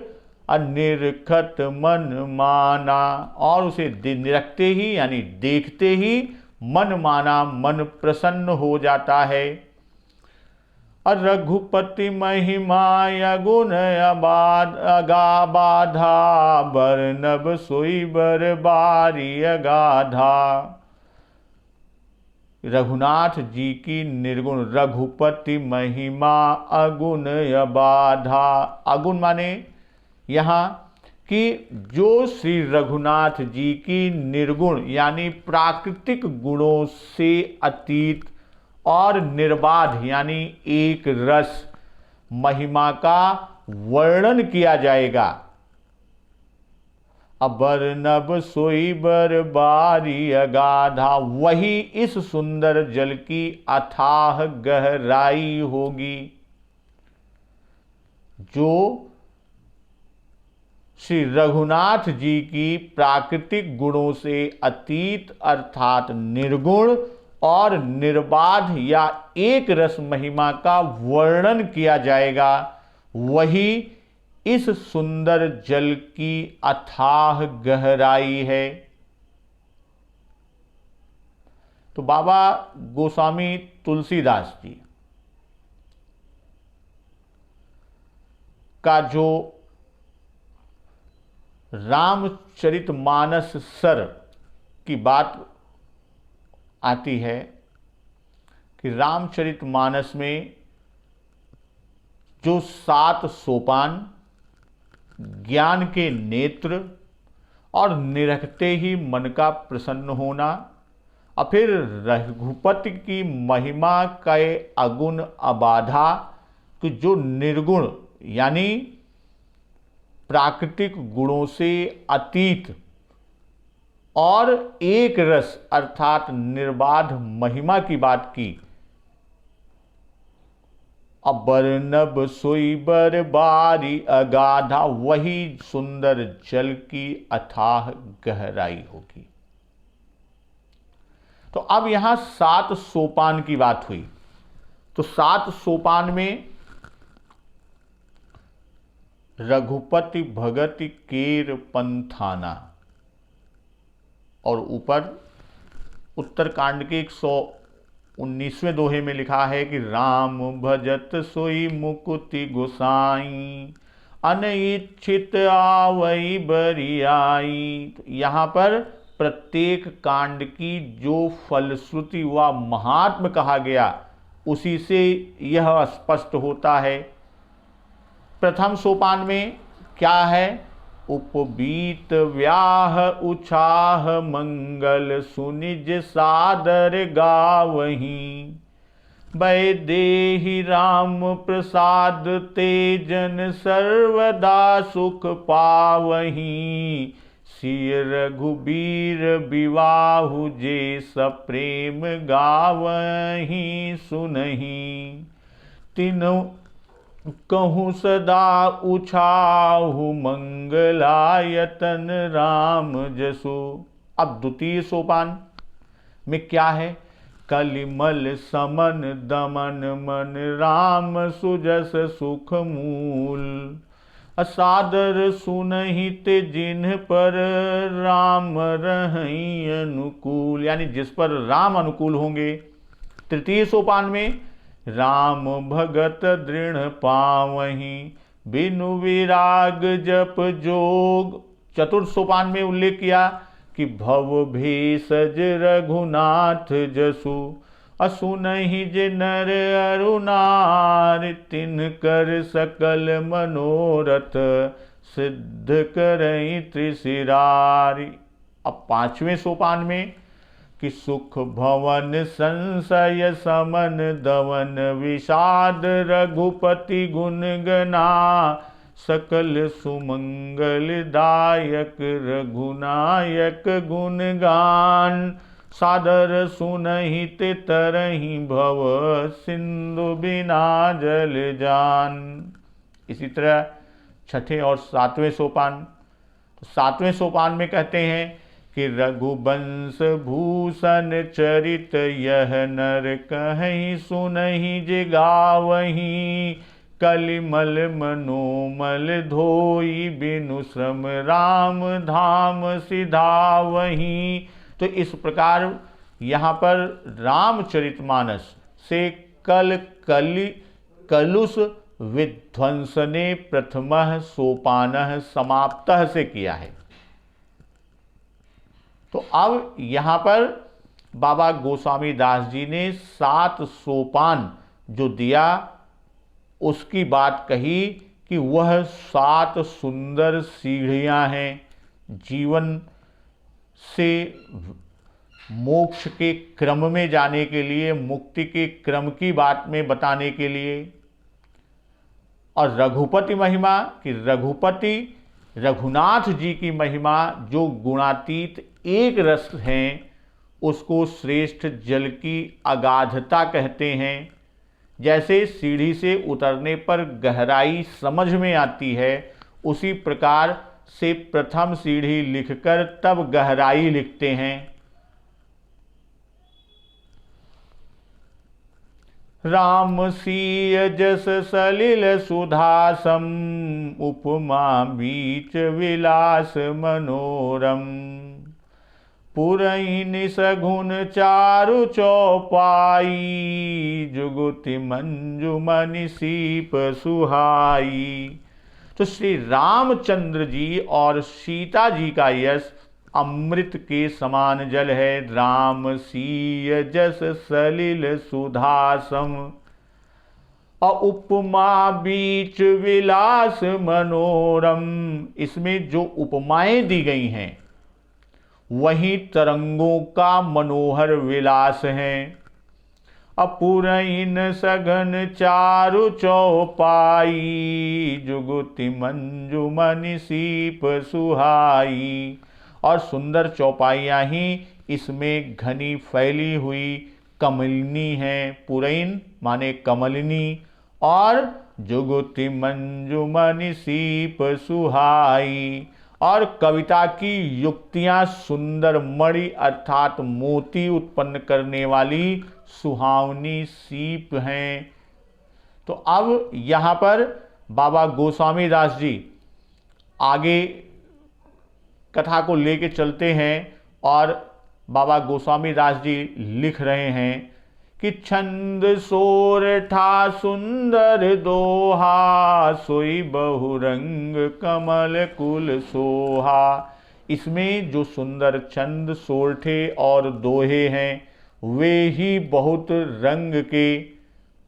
अनिरखत मन माना, और उसे निरखते ही यानी देखते ही मन माना, मन प्रसन्न हो जाता है। रघुपति महिमा गुण अगा बाधा, बरनब सोई बर बारी अगाधा। रघुनाथ जी की निर्गुण, रघुपति महिमा अगुण अबाधा। अगुण माने यहाँ कि जो श्री रघुनाथ जी की निर्गुण यानी प्राकृतिक गुणों से अतीत और निर्बाध यानी एक रस महिमा का वर्णन किया जाएगा। अबरनब सोई बर बारी अगाधा, वही इस सुंदर जल की अथाह गहराई होगी। जो श्री रघुनाथ जी की प्राकृतिक गुणों से अतीत अर्थात निर्गुण और निर्बाध या एक रस महिमा का वर्णन किया जाएगा, वही इस सुंदर जल की अथाह गहराई है। तो बाबा गोस्वामी तुलसीदास जी का जो रामचरितमानस सर की बात आती है कि रामचरितमानस में जो 7 सोपान, ज्ञान के नेत्र और निरखते ही मन का प्रसन्न होना, और फिर रघुपति की महिमा के अगुण अबाधा, कि जो निर्गुण यानी प्राकृतिक गुणों से अतीत और एक रस अर्थात निर्बाध महिमा की बात की। अबरनब सोई बर बारी अगाधा, वही सुंदर जल की अथाह गहराई होगी। तो अब यहां 7 सोपान की बात हुई। तो 7 सोपान में रघुपति भगति केर पंथाना, और ऊपर उत्तरकांड के 119वें दोहे में लिखा है कि राम भजत सोई मुकुति गोसाई, अनइच्छित आवई बरियाई। तो यहाँ पर प्रत्येक कांड की जो फलश्रुति व महात्म कहा गया, उसी से यह स्पष्ट होता है। प्रथम सोपान में क्या है उपबीत व्याह उछाह मंगल सुनिज सादर गावहीं। वैदेही राम प्रसाद तेजन सर्वदा सुख पावहीं। सिय रघुबीर विवाहु जे सप्रेम गावहीं सुनहीं। तीनों कहूँ सदा उछाहु मंगलायतन राम जसु। अब द्वितीय सोपान में क्या है? कलिमल समन दमन मन राम सुजस सुख मूल। असादर सुनहित जिन्ह पर राम रहई अनुकूल, यानी जिस पर राम अनुकूल होंगे। तृतीय सोपान में राम भगत दृढ़ पावहीं बिनु विराग जप जोग। चतुर्थ सोपान में उल्लेख किया कि भव भेषज रघुनाथ जसु। असुनहि जे नर अरु नारि तिनकर सकल मनोरथ सिद्ध करई त्रिशिरारी। अब पांचवें सोपान में कि सुख भवन संशय समन दवन विषाद रघुपति गुण गना। सकल सुमंगल दायक रघुनायक गुण गान। सादर सुनहित तरहि भव सिंधु बिना जल जान। इसी तरह छठे और सातवें सोपान। सातवें सोपान में कहते हैं कि रघुवंश भूषण चरित यह नर कहीं सुनहि जे गावहीं। कलिमल मनोमल धोई बिनु श्रम राम धाम सिधावहीं। तो इस प्रकार यहाँ पर रामचरितमानस से कलुष विध्वंसने प्रथमः सोपानः समाप्तः से किया है। तो अब यहाँ पर बाबा गोस्वामी दास जी ने 7 सोपान जो दिया उसकी बात कही कि वह 7 सुंदर सीढ़ियाँ हैं जीवन से मोक्ष के क्रम में जाने के लिए, मुक्ति के क्रम की बात में बताने के लिए। और रघुपति महिमा कि रघुपति रघुनाथ जी की महिमा जो गुणातीत एक रस हैं उसको श्रेष्ठ जल की अगाधता कहते हैं। जैसे सीढ़ी से उतरने पर गहराई समझ में आती है, उसी प्रकार से प्रथम सीढ़ी लिखकर तब गहराई लिखते हैं। राम सीय जस सलिल सुधासम उपमा बीच विलास मनोरम। पुरई निसगुन चारु चौपाई जुगुति मंजुमनि सीप सुहाई। तो श्री रामचंद्र जी और सीता जी का यश अमृत के समान जल है। राम सीय जस सलिल सुधासम और उपमा बीच विलास मनोरम। इसमें जो उपमाएं दी गई हैं वही तरंगों का मनोहर विलास है। अपुरईन सघन चारु चौपाई जुगुति मंजुमनि सीप सुहाई। और सुंदर चौपाइयाँ ही इसमें घनी फैली हुई कमलिनी हैं। पुरैन माने कमलिनी और जुगुति मंजुमनि सीप सुहाई। और कविता की युक्तियाँ सुंदर मणि अर्थात मोती उत्पन्न करने वाली सुहावनी सीप हैं। तो अब यहाँ पर बाबा गोस्वामी दास जी आगे कथा को लेके चलते हैं और बाबा गोस्वामी दास जी लिख रहे हैं कि छंद सोरठा सुंदर दोहा सोई बहुरंग कमल कुल सोहा। इसमें जो सुंदर छंद सोरठे और दोहे हैं वे ही बहुत रंग के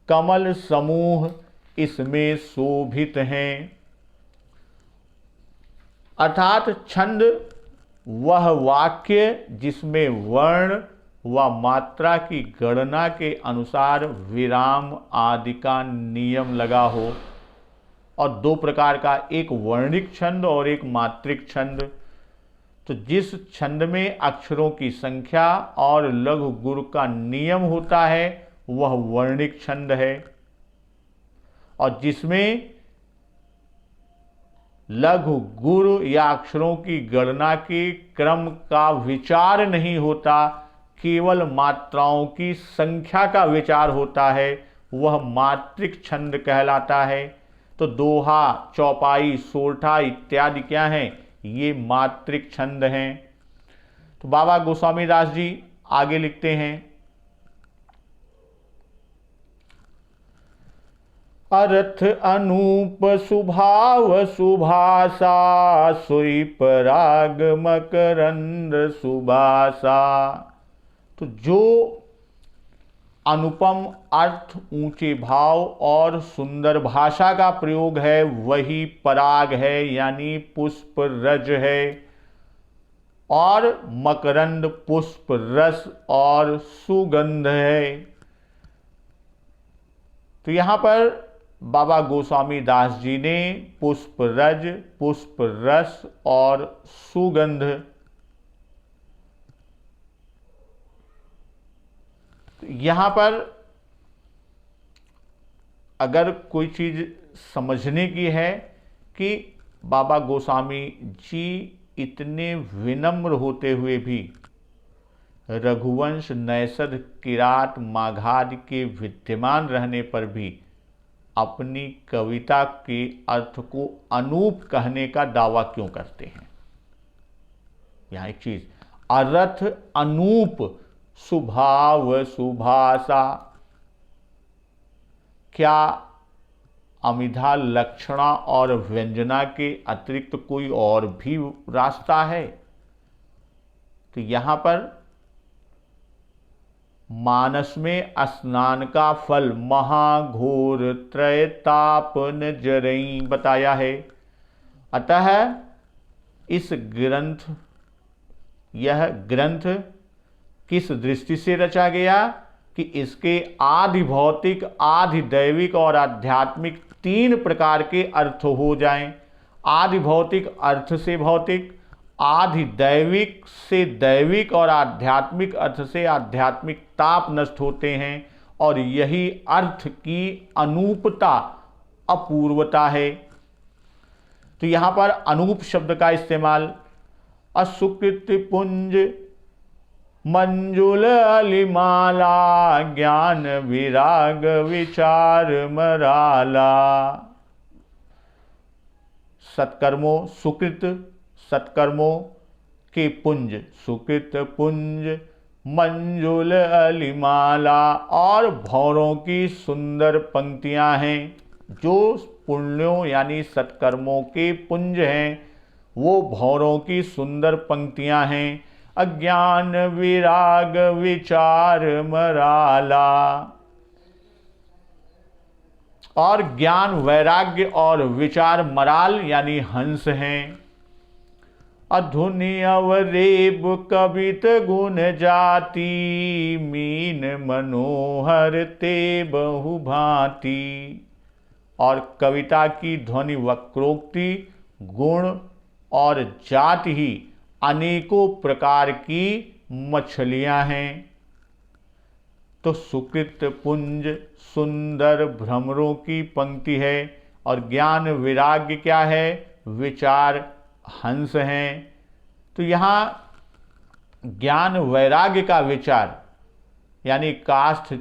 कमल समूह इसमें शोभित हैं। अर्थात छंद वह वाक्य जिसमें वर्ण व मात्रा की गणना के अनुसार विराम आदि का नियम लगा हो। और दो प्रकार का, एक वर्णिक छंद और एक मात्रिक छंद। तो जिस छंद में अक्षरों की संख्या और लघु गुरु का नियम होता है वह वर्णिक छंद है, और जिसमें लघु गुरु या अक्षरों की गणना के क्रम का विचार नहीं होता, केवल मात्राओं की संख्या का विचार होता है, वह मात्रिक छंद कहलाता है। तो दोहा, चौपाई, सोरठा इत्यादि क्या हैं? ये मात्रिक छंद हैं। तो बाबा गोस्वामी दास जी आगे लिखते हैं, अर्थ अनूप सुभाव सुभाषा, सोई पराग मकरंद सुबासा। तो जो अनुपम अर्थ, ऊंचे भाव और सुंदर भाषा का प्रयोग है वही पराग है, यानी पुष्प रज है, और मकरंद पुष्प रस और सुगंध है। तो यहां पर बाबा गोस्वामी दास जी ने पुष्प रज, पुष्प रस और सुगंध, यहां पर अगर कोई चीज समझने की है कि बाबा गोस्वामी जी इतने विनम्र होते हुए भी रघुवंश, नैषध, किरात, माघाद के विद्यमान रहने पर भी अपनी कविता के अर्थ को अनूप कहने का दावा क्यों करते हैं? यहां एक चीज, अर्थ अनूप सुभाव सुभाषा, क्या अमिधा, लक्षणा और व्यंजना के अतिरिक्त कोई और भी रास्ता है? तो यहां पर मानस में स्नान का फल महाघोर त्रैतापन जरई बताया है। अतः यह ग्रंथ किस दृष्टि से रचा गया कि इसके आधि भौतिक, आधि दैविक और आध्यात्मिक तीन प्रकार के अर्थ हो जाएं। आधि भौतिक अर्थ से भौतिक, आधि दैविक से दैविक और आध्यात्मिक अर्थ से आध्यात्मिक ताप नष्ट होते हैं, और यही अर्थ की अनूपता, अपूर्वता है। तो यहां पर अनूप शब्द का इस्तेमाल, असुकृत पुंज मंजुल अलिमाला, ज्ञान विराग विचार मराला। सत्कर्मों, सुकृत सत्कर्मों के पुंज, सुकृत पुंज, मंजुल अलिमाला, और भौरों की सुंदर पंक्तियां हैं। जो पुण्यों यानी सत्कर्मों के पुंज हैं वो भौरों की सुंदर पंक्तियां हैं। अज्ञान विराग विचार मराला, और ज्ञान, वैराग्य और विचार मराल यानी हंस हैं। अधुनि अवरेब कवित गुण जाति, मीन मनोहर ते बहुभांति। और कविता की ध्वनि, वक्रोक्ति, गुण और जाति ही अनेकों प्रकार की मछलियां हैं। तो सुकृत पुंज सुंदर भ्रमरों की पंक्ति है, और ज्ञान विराग्य क्या है? विचार हंस हैं। तो यहाँ ज्ञान वैराग्य का विचार यानी काष्ठ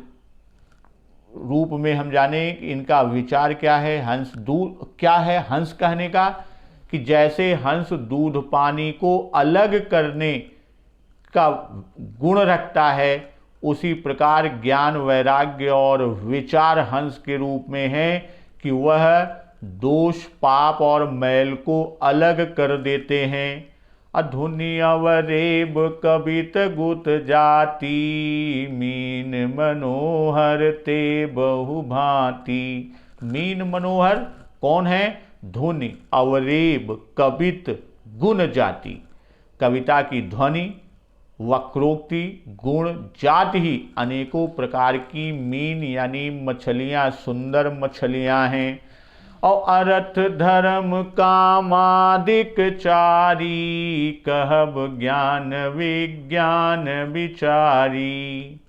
रूप में हम जाने कि इनका विचार क्या है। हंस दूध क्या है? हंस कहने का कि जैसे हंस दूध पानी को अलग करने का गुण रखता है, उसी प्रकार ज्ञान वैराग्य और विचार हंस के रूप में है कि वह दोष, पाप और मैल को अलग कर देते हैं। अधुनि अवरेब कवित गुत जाति, मीन मनोहर ते बहुभांति। मीन मनोहर कौन है? धुनि, अवरेब, कवित गुण जाति, कविता की ध्वनि, वक्रोक्ति, गुण, जाति ही अनेकों प्रकार की मीन यानी मछलियां, सुंदर मछलियां हैं। और अर्थ धर्म कामादिक चारी, कहब ज्ञान विज्ञान विचारी।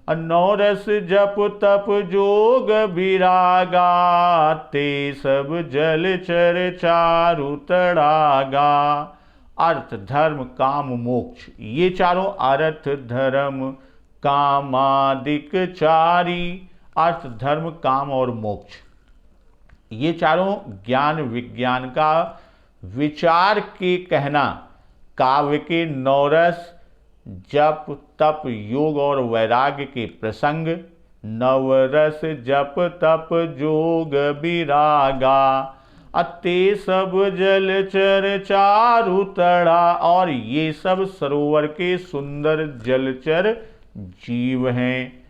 नौरस जप तप जोग विरागा, ते सब जलचर चारु तड़ागा। अर्थ धर्म काम मोक्ष, ये चारों अर्थ धर्म कामादिक चारी, अर्थ धर्म काम और मोक्ष, ये चारों ज्ञान विज्ञान का विचार के कहना, काव्य के नौरस जप तप योग और वैराग्य के प्रसंग, नवरस जप तप जोग विरागा, अते सब जलचर चारु तड़ा, और ये सब सरोवर के सुंदर जलचर जीव हैं।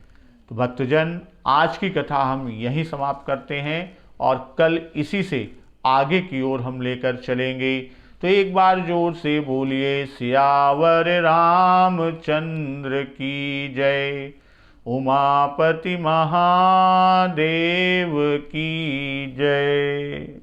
तो भक्तजन, आज की कथा हम यहीं समाप्त करते हैं और कल इसी से आगे की ओर हम लेकर चलेंगे। तो एक बार जोर से बोलिए सियावर रामचंद्र की जय, उमापति महादेव की जय।